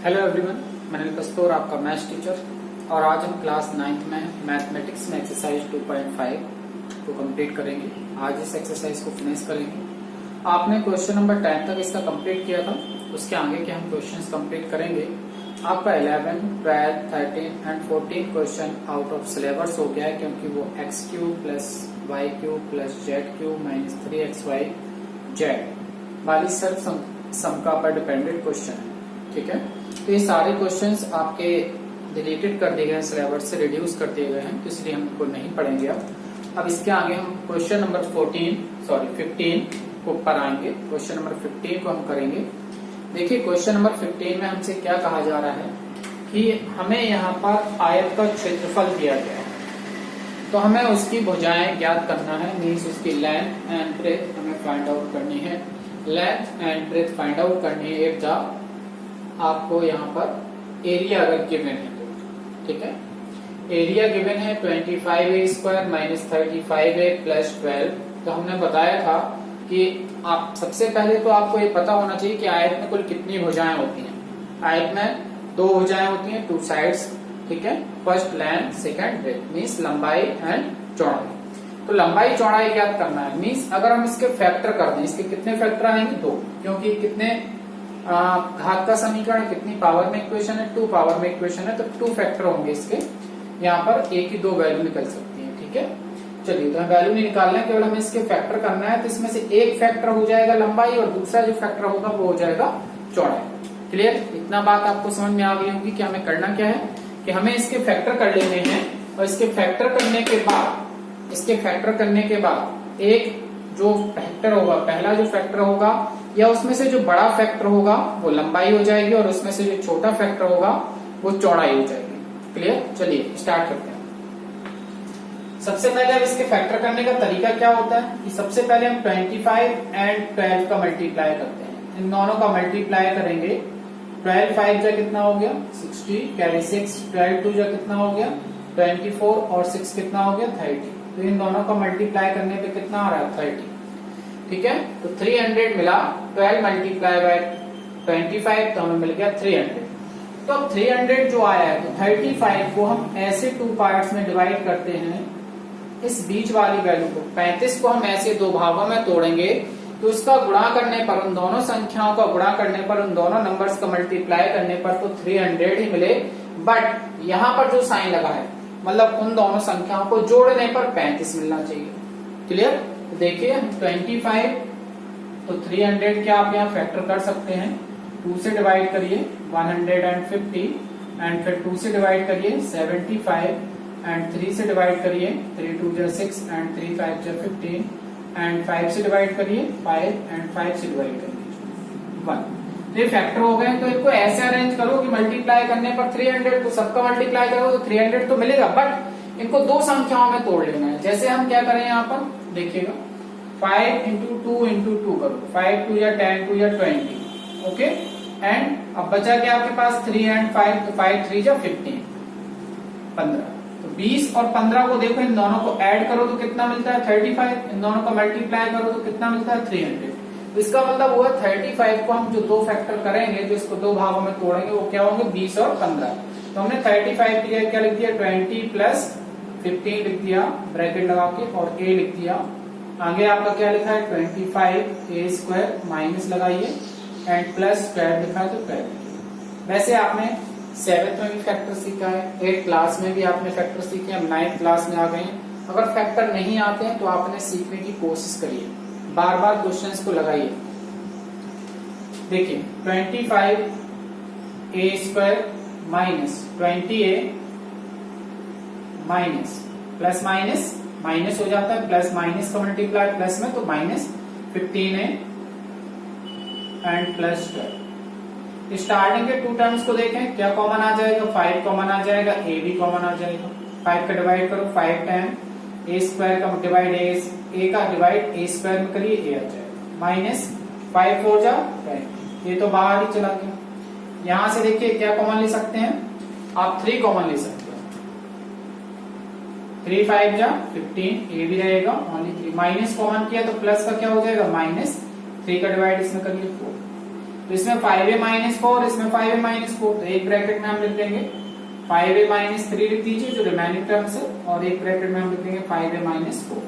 Hello everyone, मैं अनिल कस्तूर, आपका maths teacher. और आज हम क्लास 9th में मैथमेटिक्स में एक्सरसाइज 2.5 को कंप्लीट करेंगे। आज इस एक्सरसाइज को फिनिश करेंगे। आपने क्वेश्चन नंबर 10 तक इसका कंप्लीट किया था, उसके आगे के हम क्वेश्चंस कंप्लीट करेंगे। आपका 11, 12, 13 and 14 question out of syllabus हो गया है, क्योंकि वो x³ plus y³ plus z³ minus 3xy z वाली सर्व समका पर डिपेंडेंट क्वेश्चन है। ठीक है, तो ये सारे क्वेश्चंस आपके डिलीटेड कर दिए गए हैं, सिलेबस से रिड्यूस कर दिए गए हैं, तो इसलिए हम इनको नहीं पढ़ेंगे। अब इसके आगे हम क्वेश्चन नंबर 15 को ऊपर आएंगे। क्वेश्चन नंबर 15 को हम करेंगे। देखिए, क्वेश्चन नंबर 15 में हमसे क्या कहा जा रहा है कि हमें यहाँ पर आयत का क्षेत्रफल दिया गया है, तो हमें उसकी भुजाएं ज्ञात करना है। मीन्स उसकी लेंथ एंड ब्रेथ हमें फाइंड आउट करनी है। Length and breadth find out करनी है एक जा आपको यहाँ पर एरिया अगर गिवन है तो। ठीक है, एरिया गिवन है 25a² माइनस 35a प्लस 12। तो हमने बताया था कि आप सबसे पहले तो आपको ये पता होना चाहिए कि आयत में कुल कितनी भुजाएं होती हैं। आयत में 2 भुजाएं होती हैं, 2 साइड्स। ठीक है, first length, second breadth, means लंबाई एंड चौड़ाई। तो लंबाई चौड़ाई ज्ञात करना है। मीन्स अगर हम इसके फैक्टर कर दें, इसके कितने फैक्टर आएंगे? 2, क्योंकि कितने घात का समीकरण, कितनी पावर में इक्वेशन है? 2 पावर में इक्वेशन है, तो 2 फैक्टर होंगे इसके। यहाँ पर एक ही 2 वैल्यू निकल सकती है। ठीक है, चलिए, तो वैल्यू नहीं निकालना है, केवल हमें इसके फैक्टर करना है। तो इसमें से एक फैक्टर हो जाएगा लंबाई और दूसरा जो फैक्टर होगा वो हो जाएगा चौड़ाई। क्लियर? इतना बात आपको समझ में आ गई होगी कि हमें करना क्या है, कि हमें इसके फैक्टर कर लेने हैं। और इसके फैक्टर करने के बाद एक जो फैक्टर होगा, पहला जो फैक्टर होगा या उसमें से जो बड़ा फैक्टर होगा वो लंबाई हो जाएगी, और उसमें से जो छोटा फैक्टर होगा वो चौड़ाई हो जाएगी। क्लियर? चलिए स्टार्ट करते हैं। सबसे पहले अब इसके फैक्टर करने का तरीका क्या होता है कि सबसे पहले हम 25 एंड 12 का मल्टीप्लाई करते हैं। इन दोनों का मल्टीप्लाई करेंगे। 12 5 जा कितना हो गया? 60, कैरी 6, 12 2 जा कितना हो गया? 24, और 6 कितना हो गया? 30। तो इन दोनों का मल्टीप्लाई करने पे कितना आ रहा है? 30। ठीक है, तो 300 मिला। 12 मल्टीप्लाई बाय 25 तो हमें मिल गया 300। तो अब 300 जो आया है, तो 35 को हम ऐसे 2 पार्ट्स में डिवाइड करते हैं। इस बीच वाली वैल्यू को 35 को हम ऐसे 2 भागों में तोड़ेंगे, तो उसका गुणा करने पर, उन दोनों संख्याओं का गुणा करने पर, उन दोनों नंबर्स का मल्टीप्लाई करने पर तो 300 ही मिले। बट यहाँ पर जो साइन लगा है, मतलब उन दोनों संख्याओं को जोड़ने पर 35 मिलना चाहिए। क्लियर? तो देखिए, 25 तो 300 के आप यहाँ फैक्टर कर सकते हैं। 2 से डिवाइड करिए 150, एंड फिर 2 से डिवाइड करिए 75, एंड 3 से डिवाइड करिए 3 2 जा 6, एंड 3 5 जा 15, एंड 5 से डिवाइड करिए 5, एंड 5 से डिवाइड करिए 1। ये फैक्टर हो गए। तो इनको ऐसे अरेंज करो कि मल्टीप्लाई करने पर 300, तो सबका मल्टीप्लाई करो तो 300 तो मिलेगा, बट इनको 2 संख्याओं में तोड़ लेना है। जैसे हम क्या करें, यहाँ पर देखिएगा, 5 इंटू 2 करो, 5 2 या 10 2 या 20। ओके, एंड अब बचा क्या आपके पास? 3 एंड 5, तो 5 3 जा 15, 15। तो 20 और 15 को देखो, इन दोनों को ऐड करो तो कितना मिलता है? 35। इन दोनों को मल्टीप्लाई करो तो कितना मिलता है? 300। तो इसका मतलब हुआ 35 को हम जो 2 फैक्टर करेंगे, जो इसको 2 भागों में तोड़ेंगे, वो क्या होंगे? 20 और 15। तो हमने 35 की जगह क्या लिख दिया? 20 प्लस 15 लिख दिया ब्रैकेट लगा के, और a लिख दिया। आगे आपका क्या लिखा है? 25a² माइनस लगाइए, एंड प्लस 12 लिखा है तो 12। वैसे आपने 7th में भी फैक्टर सीखा है, 8th क्लास में भी आपने फैक्टर सीखे, हम 9th क्लास में आ गए हैं। अगर फैक्टर नहीं आते हैं तो आपने सीखने की कोशिश करिए, बार बार क्वेश्चंस को लगाइए। देखिए, 25a² minus 20a minus plus minus minus हो जाता है, प्लस माइनस का मल्टीप्लाई प्लस में, तो minus 15a and plus 12। Starting के 2 टर्म्स को देखें, क्या कॉमन आ जाएगा? 5 कॉमन आ जाएगा, a भी कॉमन आ जाएगा। 5 का डिवाइड करो 5 टाइम a² का डिवाइड a का डिवाइड a² में करिए, a आ जाएगा। माइनस 5 4 जा 10, ये तो बाहर ही चला गया। यहां से देखिए क्या कॉमन ले सकते हैं आप? 3 कॉमन ले सकते हैं। 3 5 जा 15, a भी रहेगा, ओनली 3। माइनस कॉमन किया तो प्लस का क्या हो जाएगा? माइनस 3 का डिवाइड इसमें करिए 4। तो इसमें 5a-4, इसमें 5a-4, तो एक ब्रैकेट में हम लिख देंगे 5a-3 लिख दीजिए जो रिमेनिंग टर्म्स है, और एक ब्रैकेट में हम लिख देंगे 5a-4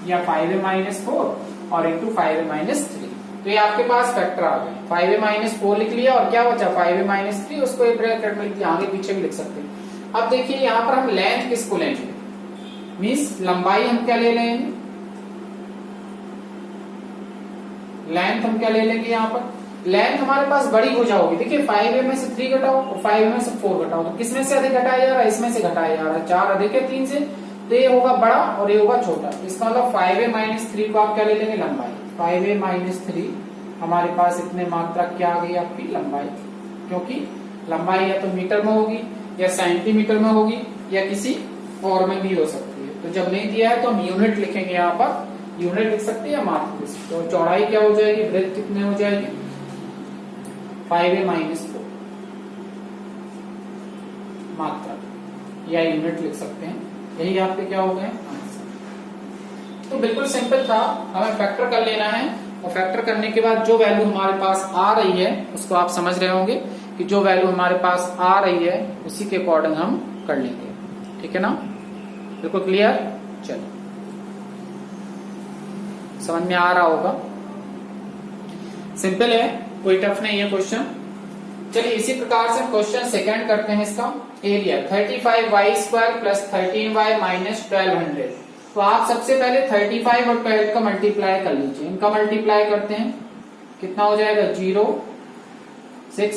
या 5a-4 और इंटू 5a-3। तो ये आपके पास फैक्टर आ गए। 5a-4 लिख लिया और क्या बचा 5a-3, उसको एक ब्रैकेट में लिख दिया, आगे पीछे भी लिख सकते हैं। अब देखिए यहाँ पर हम लेंथ किसको लेंगे, मीन्स लंबाई हम क्या ले लेंगे, लेंथ हम क्या ले लेंगे, यहाँ पर लेंथ हमारे पास बड़ी भुजा होगी। देखिए 5a में से 3 घटाओ और 5a में से 4 घटाओ, तो किसमें से अधिक घटाया जा रहा है, इसमें से घटाया जा रहा है। 4 अधिक है 3 से, तो ये होगा बड़ा और ये होगा छोटा। इसका मतलब 5a-3 को आप क्या ले लेंगे, लंबाई। 5a-3 हमारे पास इतने मात्रा क्या आ गई आपकी लंबाई, क्योंकि लंबाई या तो मीटर में होगी या सेंटीमीटर में होगी या किसी और में भी हो सकती है। तो जब नहीं दिया है तो हम यूनिट लिखेंगे, यहाँ पर यूनिट लिख सकते हैं या मात्रा लिख सकते हैं। तो चौड़ाई क्या हो जाएगी, ब्रेथ कितने हो जाएगी 5a-4 मात्रा, या यूनिट लिख सकते हैं। यही आपके क्या हो गए आंसर। तो बिल्कुल सिंपल था, हमें फैक्टर कर लेना है और फैक्टर करने के बाद जो वैल्यू हमारे पास आ रही है उसको आप समझ रहे होंगे कि जो वैल्यू हमारे पास आ रही है उसी के अकॉर्डिंग हम कर लेंगे। ठीक है ना, बिल्कुल क्लियर। चलो समझ में आ रहा होगा, सिंपल है, कोई टफ नहीं है क्वेश्चन। चलिए इसी प्रकार से क्वेश्चन सेकंड करते हैं। इसका area 35y² plus 13y minus 1200। तो आप सबसे पहले 35 और 12 का मल्टीप्लाई कर लीजिए। इनका मल्टीप्लाई करते हैं, कितना हो जाएगा 0, 6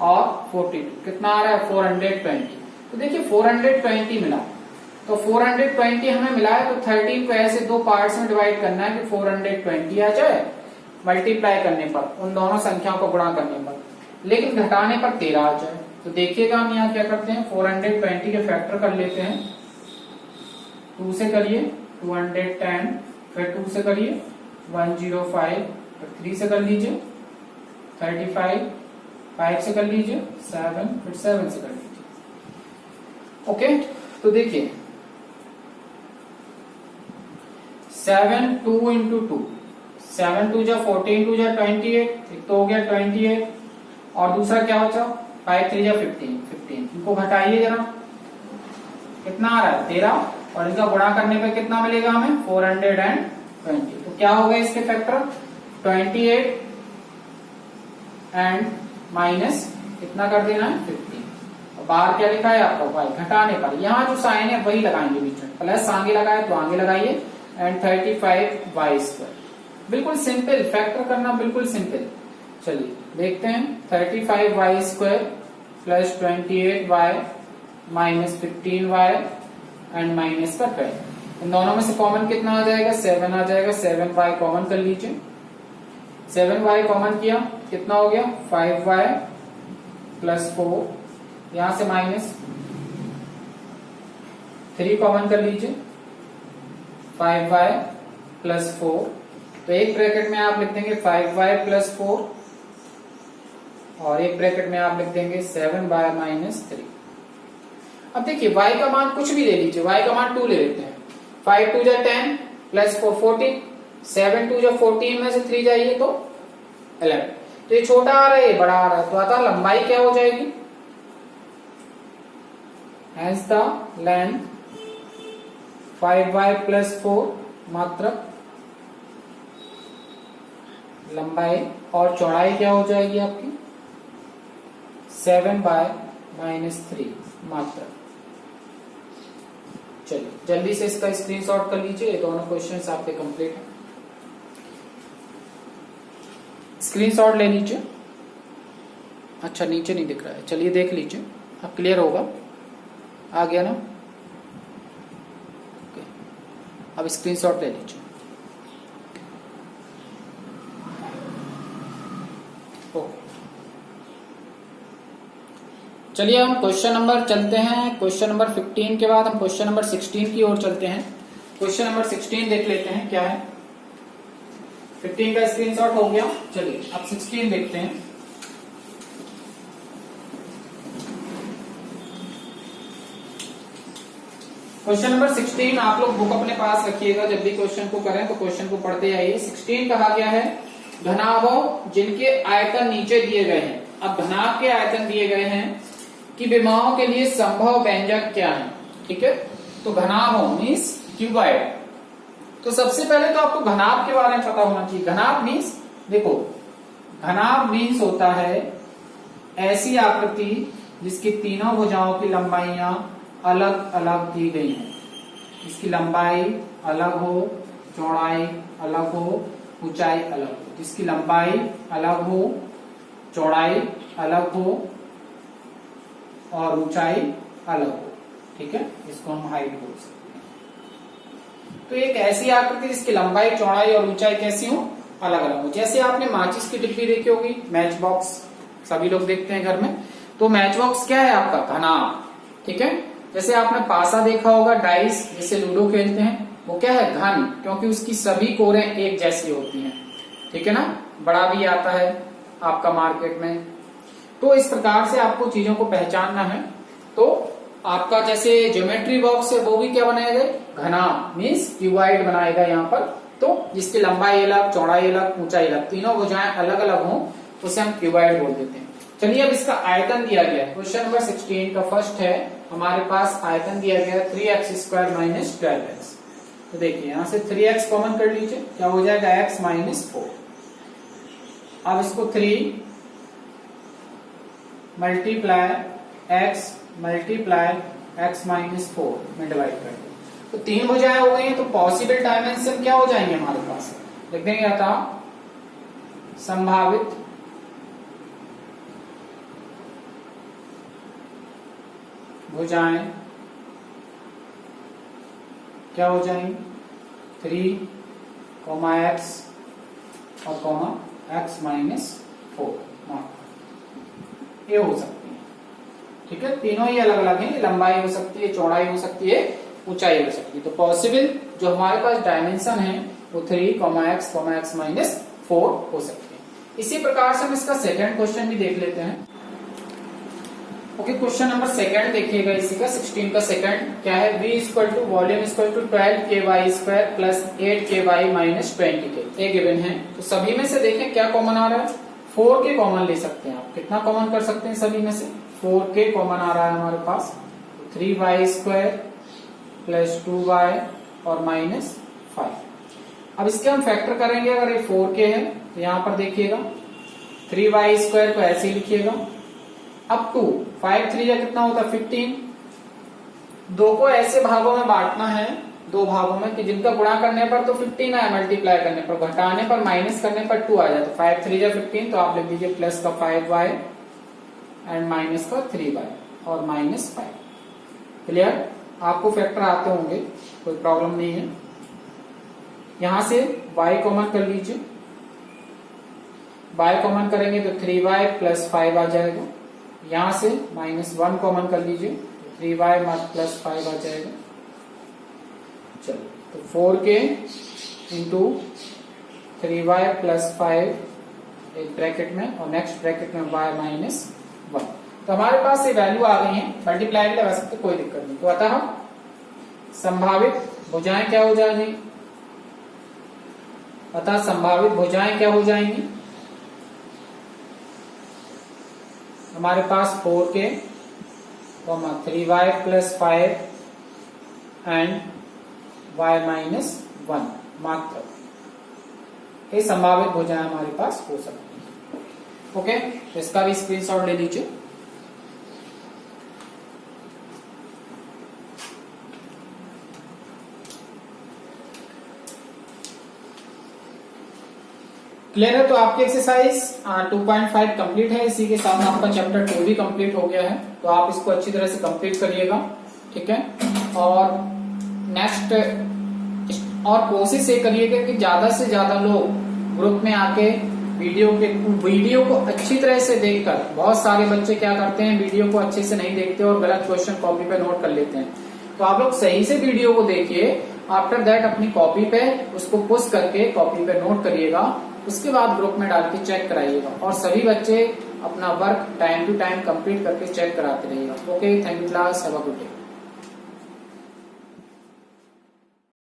और 42, कितना आ रहा है 420। तो देखिए 420 मिला, तो 420 हमें मिला है, तो 13 को ऐसे दो पार्ट्स में डिवाइड करना है कि 420 आ जाए मल्टीप्लाई करने पर, उन दोनों संख्याओं को गुणा करने पर, लेकिन घटाने पर 13 आ जाए। तो देखिएगा हम यहाँ क्या करते हैं, 420 के फैक्टर कर लेते हैं। 2 से करिए 210, फिर 2 से करिए 105, फिर 3 से कर लीजिए 35, 5 से कर लीजिए 7, फिर 7 से कर लीजिए। ओके, तो देखिए 7 2 इंटू 2, 7 2 जा 14, 2 जा 28, एक तो हो गया 28 और दूसरा क्या बचा 5 3 जा 15। इनको घटाइए जरा, कितना आ रहा है 13, और इनका गुणा करने पे कितना मिलेगा हमें 420। तो क्या हो गए इसके फैक्टर 28 एंड माइनस कितना कर देना है 15, और बाहर क्या लिखा है आपका y, घटाने पर यहाँ जो साइन है वही लगाएंगे बीच में, प्लस आगे लगाए तो आगे लगाइए, एंड 35y²। बिल्कुल सिंपल, फैक्टर करना बिल्कुल सिंपल। चलिए देखते हैं 35y² plus 28y minus 15y and minus का 12। इन दोनों में से कॉमन कितना आ जाएगा 7 आ जाएगा, 7y कॉमन कर लीजिए। 7y कॉमन किया, कितना हो गया 5y प्लस 4, यहां से माइनस 3 कॉमन कर लीजिए, 5y प्लस 4। तो एक ब्रैकेट में आप लिख देंगे 5y प्लस 4 और एक ब्रैकेट में आप लिख देंगे 7y माइनस 3। अब देखिए y का मान कुछ भी ले लीजिए, y का मान 2 ले लेते हैं। 5 2 जा 10 प्लस 4 14, 7 2 जा 14 में से 3 जाइए तो 11। तो ये छोटा आ रहा है, ये बड़ा आ रहा है, तो अतः लंबाई क्या हो जाएगी, hence the length 5y plus 4 मात्रक लंबाई, और चौड़ाई क्या हो जाएगी आपकी 7y माइनस 3 मात्रक। चलिए जल्दी से इसका स्क्रीनशॉट कर लीजिए, ये दोनों क्वेश्चंस आपके कंप्लीट हैं। स्क्रीनशॉट ले लीजिए। अच्छा नीचे नहीं दिख रहा है, चलिए देख लीजिए, अब क्लियर होगा, आ गया ना। ओके, अब स्क्रीनशॉट ले लीजिए। चलिए हम क्वेश्चन नंबर चलते हैं, क्वेश्चन नंबर 15 के बाद हम क्वेश्चन नंबर 16 की ओर चलते हैं। क्वेश्चन नंबर 16 देख लेते हैं क्या है। 15 का स्क्रीनशॉट हो गया, चलिए अब 16 देखते हैं। क्वेश्चन नंबर 16 आप लोग बुक अपने पास रखिएगा, जब भी क्वेश्चन को करें तो क्वेश्चन को पढ़ते आइए। 16 कहा गया है घनाभों जिनके आयतन नीचे दिए गए हैं। अब घनाभ के आयतन दिए गए हैं कि विमाओं के लिए संभव व्यंजक क्या है। ठीक है, तो घनाभों मीन्स क्यूबॉइड। तो सबसे पहले तो आपको घनाभ के बारे में पता होना चाहिए। घनाभ मीन्स देखो, घनाभ मीन्स होता है ऐसी आकृति जिसकी तीनों भुजाओं की लंबाइयां अलग अलग दी गई हैं। इसकी लंबाई अलग हो, चौड़ाई अलग हो, ऊंचाई अलग हो। जिसकी लंबाई अलग हो, चौड़ाई अलग हो और ऊंचाई अलग हो। ठीक है, इसको हम हाइट बोल सकते हैं। तो एक ऐसी आकृति जिसकी लंबाई, चौड़ाई और ऊंचाई कैसी हो, अलग अलग हो। जैसे आपने माचिस की डिब्बी देखी होगी, मैच बॉक्स, सभी लोग देखते हैं घर में। तो मैच बॉक्स क्या है आपका, घनाभ। ठीक है, जैसे आपने पासा देखा होगा, डाइस जिसे लूडो खेलते हैं, वो क्या है, घन, क्योंकि उसकी सभी कोरें एक जैसी होती हैं। ठीक है ना, बड़ा भी आता है आपका मार्केट में। तो इस प्रकार से आपको चीजों को पहचानना है। तो आपका जैसे ज्योमेट्री बॉक्स है, वो भी क्या बनाएगा, घनाभ मीन्स क्यूबॉइड बनाएगा यहाँ पर। तो जिसकी लंबाई अलग, चौड़ाई अलग, ऊंचाई अलग, तीनों भुजाएं अलग अलग हों, उसे हम क्यूबॉइड बोल देते हैं। चलिए अब इसका आयतन दिया गया है। क्वेश्चन नंबर 16 का फर्स्ट है, हमारे पास आयतन दिया गया है 3x² - 12x। तो देखिए यहां से 3x कॉमन कर लीजिए, क्या हो जाएगा, x - 4। अब इसको 3 मल्टीप्लाई x मल्टीप्लाई x - 4 में डिवाइड कर दो। तो तीन भुजाएं हो गई हैं, तो पॉसिबल डायमेंशन क्या हो जाएंगे हमारे पास, लिख देंगे था संभावित भुजाएं क्या हो जाएंगी, 3, x और x - 4 ये हो सकती है। ठीक है, तीनों ही अलग अलग हैं, लंबाई हो सकती है, चौड़ाई हो सकती है, ऊंचाई हो सकती है। तो पॉसिबल जो हमारे पास डायमेंशन है वो 3, x, x - 4 हो सकती है। इसी प्रकार से हम इसका सेकंड क्वेश्चन भी देख लेते हैं। ओके, क्वेश्चन नंबर सेकंड देखिएगा इसी का, 16 का सेकंड क्या है, v = volume = 12ky² + 8ky - 20k ये गिवन है। तो सभी में से देखें क्या कॉमन आ रहा है, 4k कॉमन ले सकते हैं आप। कितना कॉमन कर सकते हैं सभी में से, 4k कॉमन आ रहा है हमारे पास। 3y² + 2y और -5। अब इसके हम फैक्टर करेंगे। अगर ये 4k है तो यहां पर देखिएगा 3y² को ऐसे ही लिखिएगा, अब 2, 5 3 या कितना होता है 15। दो को ऐसे भागों में बांटना है, दो भागों में, कि जिनका गुणा करने पर तो 15 आया, मल्टीप्लाई करने पर, घटाने पर, माइनस करने पर 2 आ जाए। तो 5 3 या 15, तो आप लिख दीजिए प्लस का 5y एंड माइनस का 3y और -5। क्लियर, आपको फैक्टर आते होंगे, कोई प्रॉब्लम नहीं है। यहां से y कॉमन कर लीजिए, y कॉमन करेंगे तो 3y + 5 आ जाएगा। यहां से -1 कॉमन कर लीजिए, 3y + 5 आ जाएगा। चलो, तो 4k × 3y + 5 एक ब्रैकेट में और नेक्स्ट ब्रैकेट में y - 1। तो हमारे पास ये वैल्यू आ गई है, मल्टीप्लाई भी लगा सकते, कोई दिक्कत नहीं। तो अतः संभावित भुजाएं क्या हो जाएंगी, हमारे पास 4k, 3y + 5 एंड y - 1 मात्र, ये संभावित भुजाएं हमारे पास हो सकती है। ओके, तो इसका भी स्क्रीनशॉट ले लीजिए। क्लियर है, तो आपकी एक्सरसाइज 2.5 कंप्लीट है। इसी के साथ आपका चैप्टर 2 भी कंप्लीट हो गया है। तो आप इसको अच्छी तरह से कंप्लीट करिएगा, ठीक है। और नेक्स्ट और कोशिश ये करिएगा कि ज्यादा से ज्यादा लोग ग्रुप में आके वीडियो को अच्छी तरह से देखकर, बहुत सारे बच्चे क्या करते हैं, वीडियो को अच्छे से नहीं देखते और गलत क्वेश्चन कॉपी पे नोट कर लेते हैं। तो आप लोग सही से वीडियो को देखिए, आफ्टर दैट अपनी कॉपी पे उसको पुश करके कॉपी पे नोट करिएगा, उसके बाद ग्रुप में डाल के चेक कराइएगा और सभी बच्चे अपना work time to time complete करके चेक कराते रहिएगा। Okay, thank you class, have a good day.